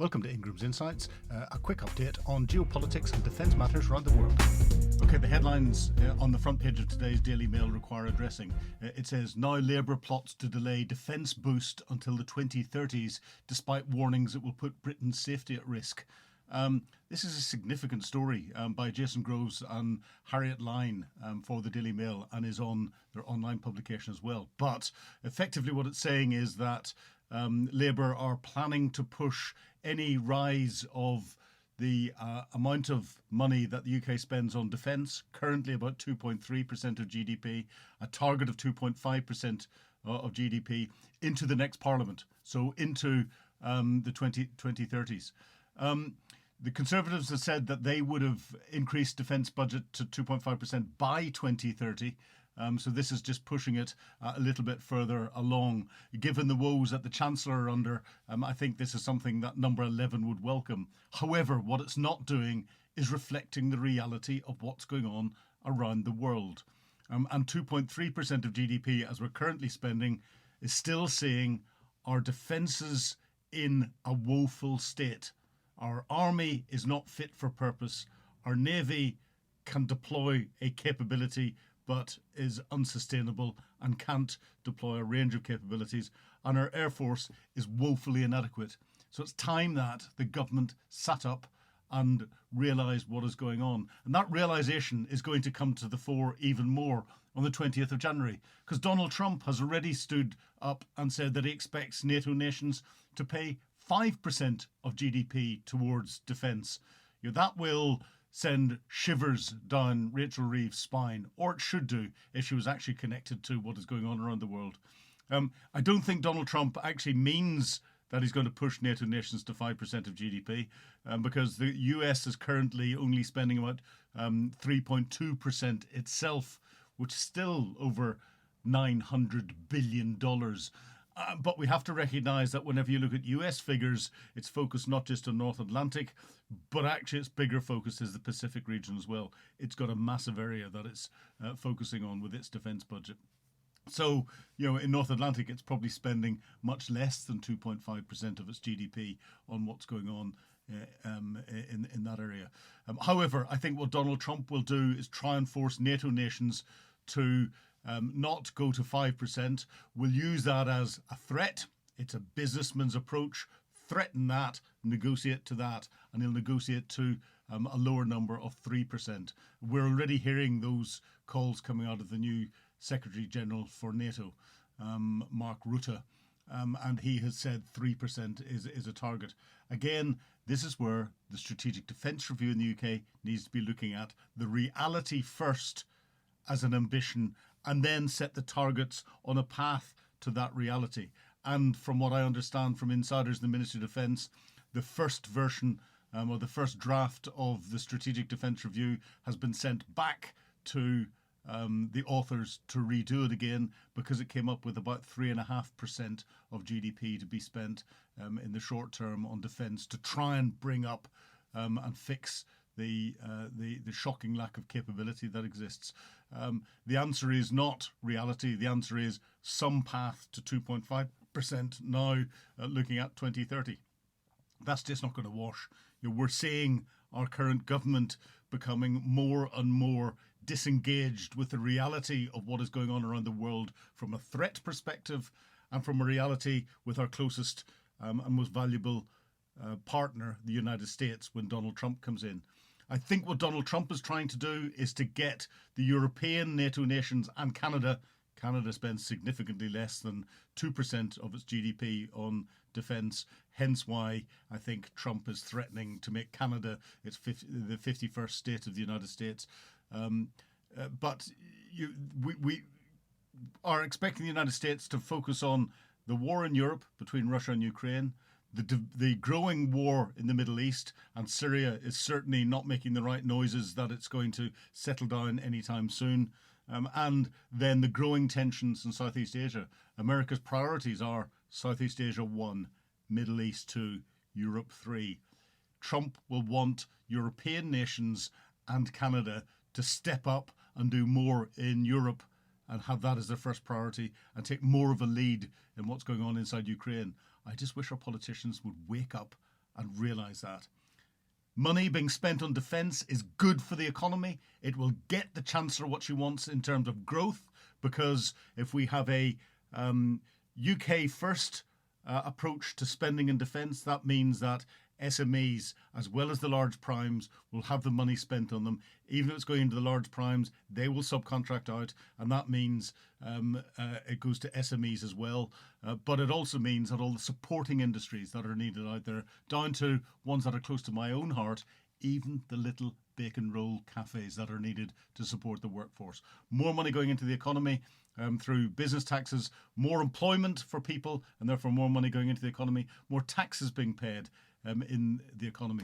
Welcome to Ingram's Insights, a quick update on geopolitics and defence matters around the world. Okay, the headlines on the front page of today's Daily Mail require addressing. It says, now Labour plots to delay defence boost until the 2030s, despite warnings it will put Britain's safety at risk. This is a significant story by Jason Groves and Harriet Line for the Daily Mail and is on their online publication as well. But effectively what it's saying is that Labour are planning to push any rise of the amount of money that the UK spends on defence, currently about 2.3% of GDP, a target of 2.5% of GDP, into the next Parliament, so into the 2030s. The Conservatives have said that they would have increased defence budget to 2.5% by 2030. So this is just pushing it a little bit further along. Given the woes that the Chancellor are under, I think this is something that Number 11 would welcome. However, what it's not doing is reflecting the reality of what's going on around the world. And 2.3% of GDP, as we're currently spending, is still seeing our defences in a woeful state. Our army is not fit for purpose. Our navy can deploy a capability but is unsustainable and can't deploy a range of capabilities. And our Air Force is woefully inadequate. So it's time that the government sat up and realised what is going on. And that realisation is going to come to the fore even more on the 20th of January, because Donald Trump has already stood up and said that he expects NATO nations to pay 5% of GDP towards defence. That will send shivers down Rachel Reeves' spine, or it should do if she was actually connected to what is going on around the world. I don't think Donald Trump actually means that he's going to push NATO nations to 5% of GDP, because the US is currently only spending about 3.2% itself, which is still over $900 billion. But we have to recognise that whenever you look at US figures, it's focused not just on North Atlantic, but actually its bigger focus is the Pacific region as well. It's got a massive area that it's focusing on with its defence budget. So, in North Atlantic, it's probably spending much less than 2.5% of its GDP on what's going on in that area. However, I think what Donald Trump will do is try and force NATO nations to not go to 5%. We'll use that as a threat. It's a businessman's approach. Threaten that, negotiate to that, and he'll negotiate to a lower number of 3%. We're already hearing those calls coming out of the new Secretary General for NATO, Mark Rutte, and he has said 3% is a target. Again, this is where the Strategic Defence Review in the UK needs to be looking at the reality first as an ambition, and then set the targets on a path to that reality. And from what I understand from insiders in the Ministry of Defence, the first version or the first draft of the Strategic Defence Review has been sent back to the authors to redo it again, because it came up with about 3.5% of GDP to be spent in the short term on defence to try and bring up and fix the shocking lack of capability that exists. The answer is not reality. The answer is some path to 2.5% now, looking at 2030. That's just not going to wash. We're seeing our current government becoming more and more disengaged with the reality of what is going on around the world from a threat perspective and from a reality with our closest and most valuable partner, the United States, when Donald Trump comes in. I think what Donald Trump is trying to do is to get the European NATO nations and Canada spends significantly less than 2% of its GDP on defence, hence why I think Trump is threatening to make Canada the 51st state of the United States. But we are expecting the United States to focus on the war in Europe between Russia and Ukraine, the growing war in the Middle East, and Syria is certainly not making the right noises that it's going to settle down anytime soon. And then the growing tensions in Southeast Asia. America's priorities are Southeast Asia 1, Middle East 2, Europe 3. Trump will want European nations and Canada to step up and do more in Europe and have that as their first priority and take more of a lead in what's going on inside Ukraine. I just wish our politicians would wake up and realise that. Money being spent on defence is good for the economy. It will get the Chancellor what she wants in terms of growth, because if we have a UK first approach to spending in defence, that means that SMEs, as well as the large primes, will have the money spent on them. Even if it's going into the large primes, they will subcontract out, and that means it goes to SMEs as well. But it also means that all the supporting industries that are needed out there, down to ones that are close to my own heart, even the little bacon roll cafes that are needed to support the workforce. More money going into the economy through business taxes, more employment for people, and therefore more money going into the economy, more taxes being paid in the economy.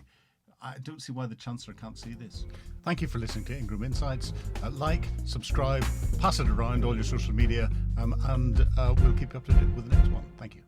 I don't see why the Chancellor can't see this. Thank you for listening to Ingram Insights. Like, subscribe, pass it around all your social media, and we'll keep you up to date with the next one. Thank you.